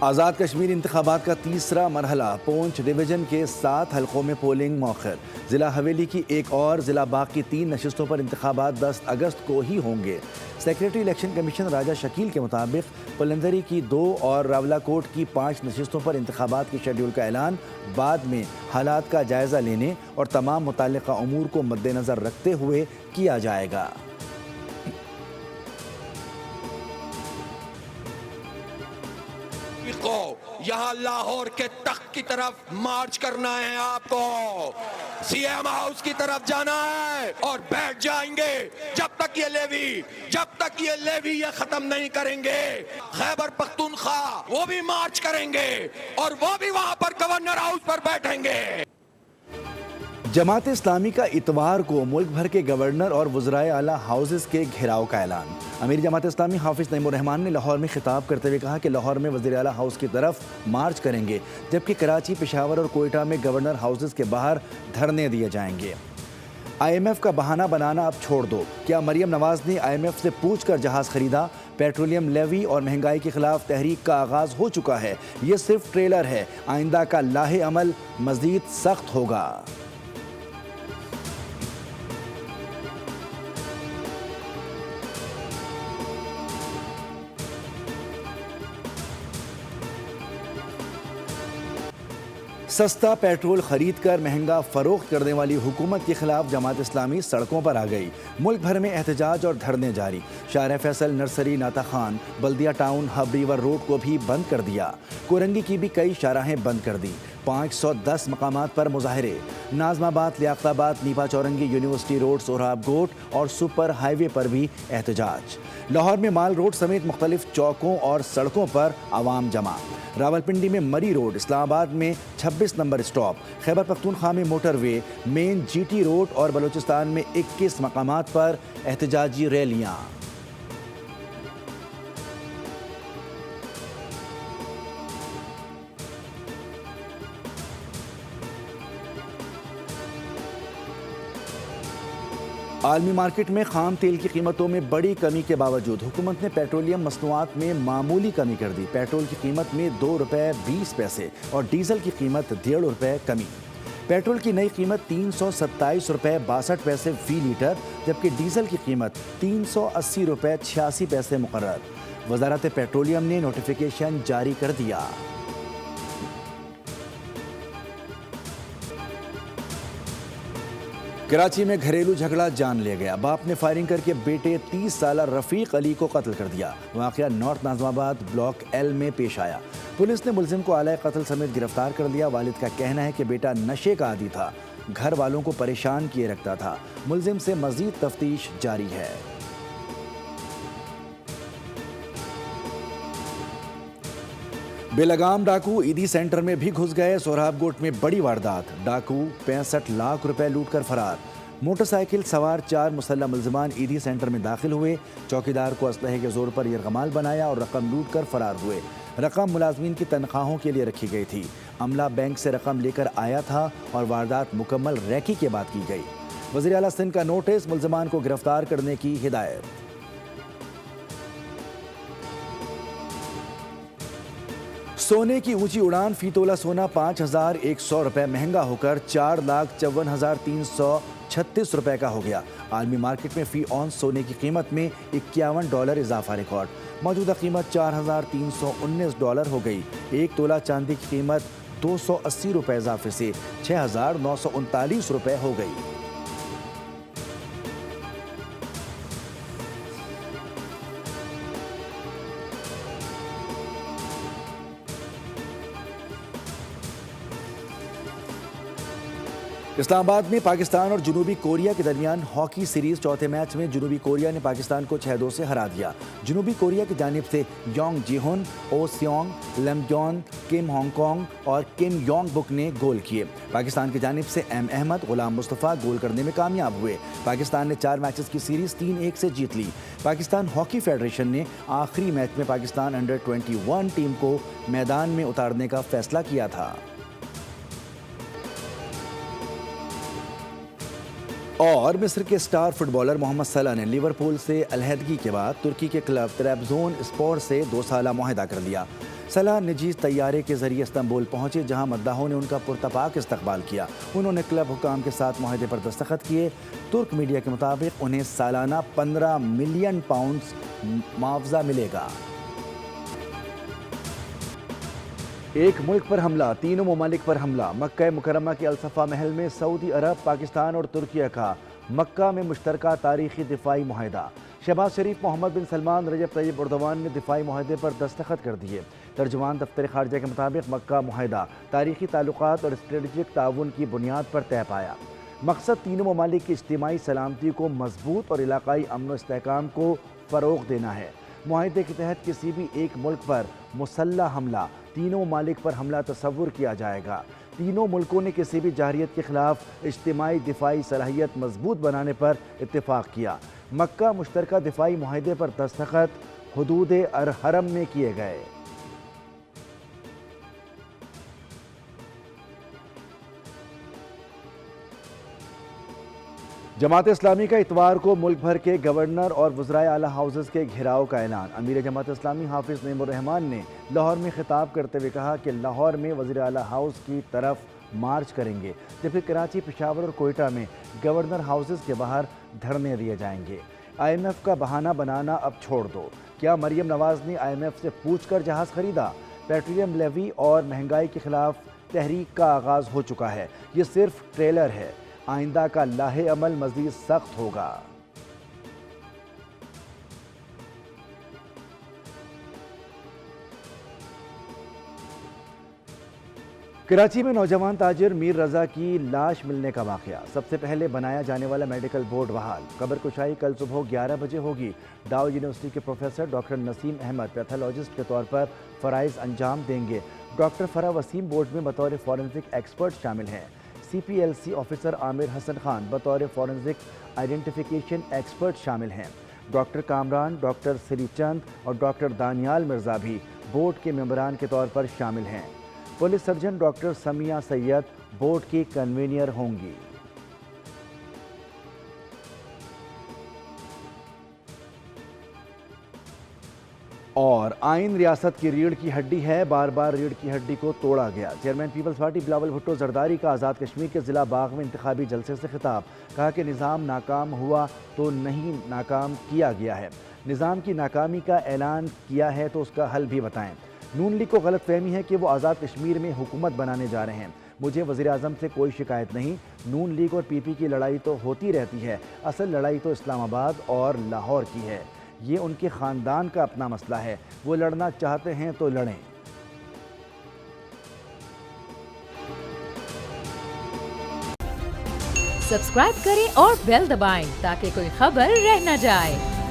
آزاد کشمیر انتخابات کا تیسرا مرحلہ پونچھ ڈویژن کے 7 حلقوں میں پولنگ مؤخر۔ ضلع حویلی کی ایک اور ضلع باغ کی 3 نشستوں پر انتخابات 10 اگست کو ہی ہوں گے۔ سیکریٹری الیکشن کمیشن راجہ شکیل کے مطابق پلندری کی 2 اور راولاکوٹ کی 5 نشستوں پر انتخابات کے شیڈول کا اعلان بعد میں حالات کا جائزہ لینے اور تمام متعلقہ امور کو مد نظر رکھتے ہوئے کیا جائے گا۔ یہاں لاہور کے تخت کی طرف مارچ کرنا ہے، آپ کو سی ایم ہاؤس کی طرف جانا ہے اور بیٹھ جائیں گے جب تک یہ لیوی یہ ختم نہیں کریں گے۔ خیبر پختونخوا وہ بھی مارچ کریں گے اور وہ بھی وہاں پر گورنر ہاؤس پر بیٹھیں گے۔ جماعت اسلامی کا اتوار کو ملک بھر کے گورنر اور وزرائے اعلیٰ ہاؤسز کے گھیراؤ کا اعلان۔ امیر جماعت اسلامی حافظ نعیم الرحمان نے لاہور میں خطاب کرتے ہوئے کہا کہ لاہور میں وزیر اعلیٰ ہاؤس کی طرف مارچ کریں گے، جبکہ کراچی، پشاور اور کوئٹہ میں گورنر ہاؤسز کے باہر دھرنے دیے جائیں گے۔ آئی ایم ایف کا بہانہ بنانا اب چھوڑ دو۔ کیا مریم نواز نے آئی ایم ایف سے پوچھ کر جہاز خریدا؟ پیٹرولیم لیوی اور مہنگائی کے خلاف تحریک کا آغاز ہو چکا ہے، یہ صرف ٹریلر ہے، آئندہ کا لاہ عمل مزید سخت ہوگا۔ سستا پیٹرول خرید کر مہنگا فروخت کرنے والی حکومت کے خلاف جماعت اسلامی سڑکوں پر آ گئی۔ ملک بھر میں احتجاج اور دھرنے جاری۔ شارع فیصل، نرسری، ناتا خان، بلدیہ ٹاؤن، ہب ریور روڈ کو بھی بند کر دیا۔ کورنگی کی بھی کئی شاہراہیں بند کر دی۔ 510 مقامات پر مظاہرے۔ ناظم آباد، لیاقت آباد، نیپا چورنگی، یونیورسٹی روڈ، سہراب گوٹ اور سپر ہائی وے پر بھی احتجاج۔ لاہور میں مال روڈ سمیت مختلف چوکوں اور سڑکوں پر عوام جمع۔ راولپنڈی میں مری روڈ، اسلام آباد میں 26 نمبر اسٹاپ، خیبر پختونخوا میں موٹر وے، مین جی ٹی روڈ اور بلوچستان میں 21 مقامات پر احتجاجی ریلیاں۔ عالمی مارکیٹ میں خام تیل کی قیمتوں میں بڑی کمی کے باوجود حکومت نے پیٹرولیم مصنوعات میں معمولی کمی کر دی۔ پیٹرول کی قیمت میں 2 روپے 20 پیسے اور ڈیزل کی قیمت 1.5 روپے کمی۔ پیٹرول کی نئی قیمت 327 روپے 62 پیسے فی لیٹر، جبکہ ڈیزل کی قیمت 380 روپے 86 پیسے مقرر۔ وزارت پیٹرولیم نے نوٹیفیکیشن جاری کر دیا۔ کراچی میں گھریلو جھگڑا جان لے گیا۔ باپ نے فائرنگ کر کے بیٹے 30 سالہ رفیق علی کو قتل کر دیا۔ واقعہ نارتھ ناظم آباد بلاک ایل میں پیش آیا۔ پولیس نے ملزم کو اعلی قتل سمیت گرفتار کر لیا۔ والد کا کہنا ہے کہ بیٹا نشے کا عادی تھا، گھر والوں کو پریشان کیے رکھتا تھا۔ ملزم سے مزید تفتیش جاری ہے۔ بے لگام ڈاکو عیدی سینٹر میں بھی گھس گئے۔ سہراب گوٹ میں بڑی واردات، ڈاکو 65 لاکھ روپے لوٹ کر فرار۔ موٹر سائیکل سوار 4 مسلح ملزمان عیدی سینٹر میں داخل ہوئے، چوکیدار کو اسلحے کے زور پر یرغمال بنایا اور رقم لوٹ کر فرار ہوئے۔ رقم ملازمین کی تنخواہوں کے لیے رکھی گئی تھی۔ عملہ بینک سے رقم لے کر آیا تھا اور واردات مکمل ریکی کے بعد کی گئی۔ وزیر اعلیٰ سندھ کا نوٹس، ملزمان کو گرفتار کرنے کی ہدایت۔ سونے کی اونچی اڑان، فی تولہ سونا 5100 روپے مہنگا ہو کر 4,54,336 روپے کا ہو گیا۔ عالمی مارکیٹ میں فی اونس سونے کی قیمت میں $51 اضافہ ریکارڈ۔ موجودہ قیمت $4,319 ہو گئی۔ 1 تولہ چاندی کی قیمت 280 روپے اضافے سے 6,939 روپے ہو گئی۔ اسلام آباد میں پاکستان اور جنوبی کوریا کے درمیان ہاکی سیریز چوتھے میچ میں جنوبی کوریا نے پاکستان کو 6-2 سے ہرا دیا۔ جنوبی کوریا کی جانب سے یونگ جی ہن، او سیونگ، لم جون، کم ہانگ کانگ اور کم یونگ بک نے گول کیے۔ پاکستان کی جانب سے ایم احمد، غلام مصطفیٰ گول کرنے میں کامیاب ہوئے۔ پاکستان نے 4 میچز کی سیریز 3-1 سے جیت لی۔ پاکستان ہاکی فیڈریشن نے آخری میچ میں پاکستان انڈر 21 ٹیم کو میدان میں اتارنے کا فیصلہ کیا تھا۔ اور مصر کے سٹار فٹ بالر محمد صلاح نے لیورپول سے علیحدگی کے بعد ترکی کے کلب طرابزون اسپور سے 2 سالہ معاہدہ کر لیا۔ صلاح نجی طیارے کے ذریعے استنبول پہنچے، جہاں مداحوں نے ان کا پرتپاک استقبال کیا۔ انہوں نے کلب حکام کے ساتھ معاہدے پر دستخط کیے۔ ترک میڈیا کے مطابق انہیں سالانہ 15 ملین پاؤنڈز معاوضہ ملے گا۔ ایک ملک پر حملہ، تینوں ممالک پر حملہ۔ مکہ مکرمہ کے الصفا محل میں سعودی عرب، پاکستان اور ترکیہ کا مکہ میں مشترکہ تاریخی دفاعی معاہدہ۔ شہباز شریف، محمد بن سلمان، رجب طیب ایردوان نے دفاعی معاہدے پر دستخط کر دیے۔ ترجمان دفتر خارجہ کے مطابق مکہ معاہدہ تاریخی تعلقات اور اسٹریٹجک تعاون کی بنیاد پر طے پایا۔ مقصد تینوں ممالک کی اجتماعی سلامتی کو مضبوط اور علاقائی امن و استحکام کو فروغ دینا ہے۔ معاہدے کے تحت کسی بھی ایک ملک پر مسلح حملہ، تینوں ممالک پر حملہ تصور کیا جائے گا۔ تینوں ملکوں نے کسی بھی جارحیت کے خلاف اجتماعی دفاعی صلاحیت مضبوط بنانے پر اتفاق کیا۔ مکہ مشترکہ دفاعی معاہدے پر دستخط حدود حرم میں کیے گئے۔ جماعت اسلامی کا اتوار کو ملک بھر کے گورنر اور وزرائے اعلیٰ ہاؤسز کے گھیراؤ کا اعلان۔ امیر جماعت اسلامی حافظ نعیم الرحمن نے لاہور میں خطاب کرتے ہوئے کہا کہ لاہور میں وزیر اعلیٰ ہاؤس کی طرف مارچ کریں گے، جبکہ کراچی، پشاور اور کوئٹہ میں گورنر ہاؤسز کے باہر دھرنے دیے جائیں گے۔ آئی ایم ایف کا بہانہ بنانا اب چھوڑ دو۔ کیا مریم نواز نے آئی ایم ایف سے پوچھ کر جہاز خریدا؟ پیٹرولیم لیوی اور مہنگائی کے خلاف تحریک کا آغاز ہو چکا ہے، یہ صرف ٹریلر ہے، آئندہ کا لاہے عمل مزید سخت ہوگا۔ کراچی میں نوجوان تاجر میر رضا کی لاش ملنے کا واقعہ۔ سب سے پہلے بنایا جانے والا میڈیکل بورڈ بحال۔ قبر کشائی کل صبح 11 بجے ہوگی۔ ڈاؤ یونیورسٹی کے پروفیسر ڈاکٹر نسیم احمد پیتھولوجسٹ کے طور پر فرائض انجام دیں گے۔ ڈاکٹر فرح وسیم بورڈ میں بطور فورنزک ایکسپرٹ شامل ہیں۔ سی پی ایل سی آفیسر عامر حسن خان بطور فورنزک آئیڈینٹیفیکیشن ایکسپرٹ شامل ہیں۔ ڈاکٹر کامران، ڈاکٹر سری چند اور ڈاکٹر دانیال مرزا بھی بورڈ کے ممبران کے طور پر شامل ہیں۔ پولیس سرجن ڈاکٹر سمیہ سید بورڈ کی کنوینئر ہوں گی۔ اور آئین ریاست کی ریڑھ کی ہڈی ہے، بار بار ریڑھ کی ہڈی کو توڑا گیا۔ چیئرمین پیپلز پارٹی بلاول بھٹو زرداری کا آزاد کشمیر کے ضلع باغ میں انتخابی جلسے سے خطاب۔ کہا کہ نظام ناکام ہوا تو نہیں، ناکام کیا گیا ہے۔ نظام کی ناکامی کا اعلان کیا ہے تو اس کا حل بھی بتائیں۔ نون لیگ کو غلط فہمی ہے کہ وہ آزاد کشمیر میں حکومت بنانے جا رہے ہیں۔ مجھے وزیر اعظم سے کوئی شکایت نہیں۔ نون لیگ اور پی پی کی لڑائی تو ہوتی رہتی ہے، اصل لڑائی تو اسلام آباد اور لاہور کی ہے۔ یہ ان کے خاندان کا اپنا مسئلہ ہے، وہ لڑنا چاہتے ہیں تو لڑیں۔ سبسکرائب کریں اور بیل دبائیں تاکہ کوئی خبر رہ نہ جائے۔